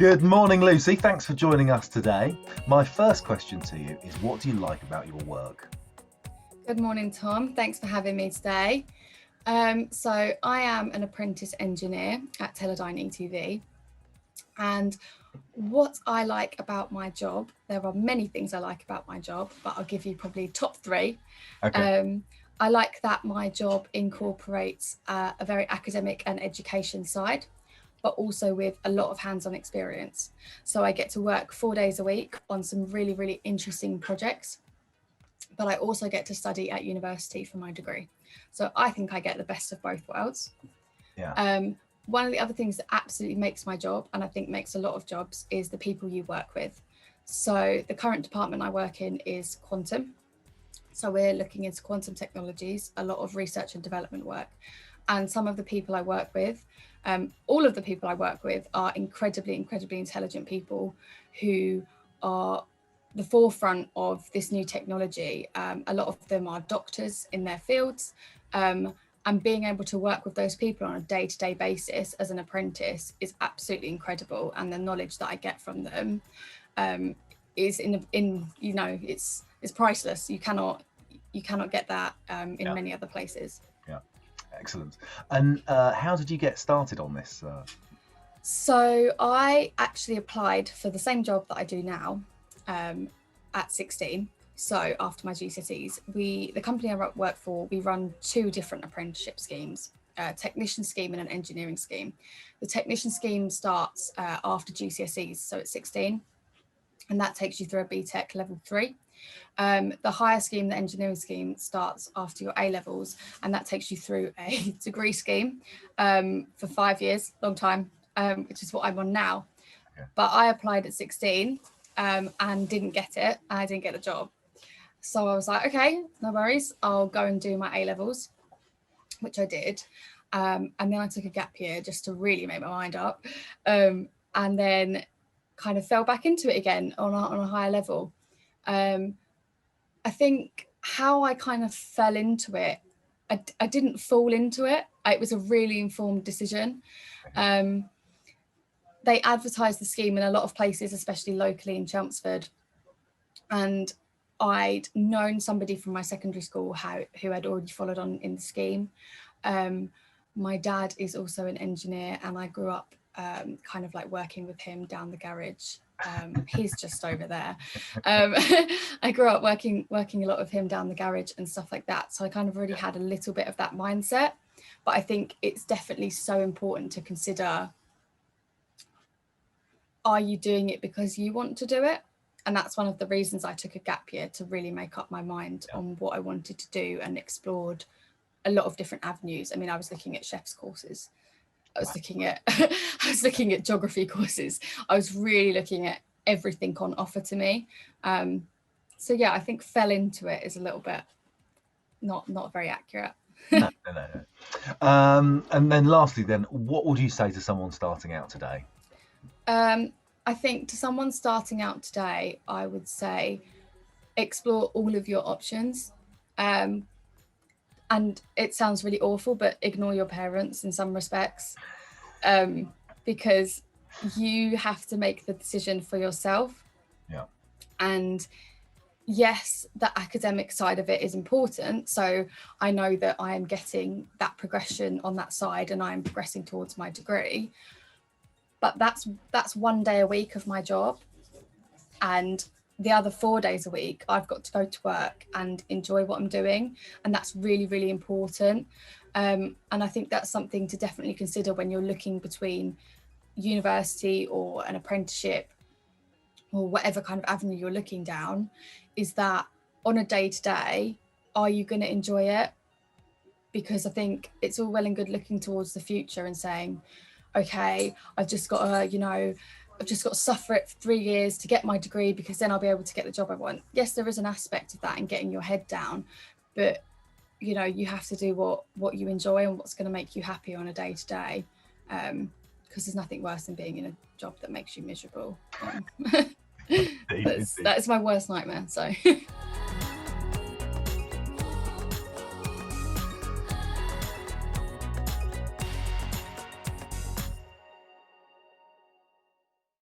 Good morning, Lucy. Thanks for joining us today. My first question to you is, what do you like about your work? Good morning, Tom. Thanks for having me today. So I am an apprentice engineer at Teledyne ETV. And what I like about my job, there are many things I like about my job, but I'll give you probably top three. Okay. I like that my job incorporates a very academic and education side, but also with a lot of hands-on experience. So I get to work 4 days a week on some really, really interesting projects, but I also get to study at university for my degree. So I think I get the best of both worlds. Yeah. One of the other things that absolutely makes my job, and I think makes a lot of jobs, is the people you work with. So the current department I work in is quantum. So we're looking into quantum technologies, a lot of research and development work. And some of the people I work with, all of the people I work with are incredibly, incredibly intelligent people who are the forefront of this new technology. A lot of them are doctors in their fields. And being able to work with those people on a day-to-day basis as an apprentice is absolutely incredible. And the knowledge that I get from them is it's priceless. You cannot get that in many other places. Yeah. Excellent. And how did you get started on this? So I actually applied for the same job that I do now at 16. So after my GCSEs, the company I work for, we run two different apprenticeship schemes, a technician scheme and an engineering scheme. The technician scheme starts after GCSEs, so at 16, and that takes you through a BTEC level 3. The higher scheme, the engineering scheme, starts after your A levels, and that takes you through a degree scheme for 5 years, long time, which is what I'm on now. Okay. But I applied at 16 and didn't get it. I didn't get the job. So I was like, okay, no worries. I'll go and do my A levels, which I did. And then I took a gap year just to really make my mind up. And then kind of fell back into it again on a higher level. I think how I kind of fell into it, I didn't fall into it. It was a really informed decision. They advertised the scheme in a lot of places, especially locally in Chelmsford. And I'd known somebody from my secondary school who had already followed on in the scheme. My dad is also an engineer, and I grew up kind of like working with him down the garage. He's just over there. I grew up working a lot with him down the garage and stuff like that. So I kind of already had a little bit of that mindset. But I think it's definitely so important to consider, are you doing it because you want to do it? And that's one of the reasons I took a gap year, to really make up my mind on what I wanted to do, and explored a lot of different avenues. I mean, I was looking at chef's courses. I was looking at geography courses. I was really looking at everything on offer to me. So yeah, I think fell into it is a little bit not very accurate. No. And then lastly, then, what would you say to someone starting out today? I think to someone starting out today, I would say explore all of your options. And it sounds really awful, but ignore your parents in some respects, because you have to make the decision for yourself. Yeah. And yes, the academic side of it is important. So I know that I am getting that progression on that side, and I am progressing towards my degree. But that's 1 day a week of my job, and the other 4 days a week I've got to go to work and enjoy what I'm doing, and that's really, really important. And I think that's something to definitely consider when you're looking between university or an apprenticeship or whatever kind of avenue you're looking down, is that on a day-to-day, are you going to enjoy it? Because I think it's all well and good looking towards the future and saying, okay, I've just got to suffer it for 3 years to get my degree, because then I'll be able to get the job I want. Yes, there is an aspect of that in getting your head down, but you have to do what you enjoy and what's going to make you happy on a day to day, because there's nothing worse than being in a job that makes you miserable. That's my worst nightmare. So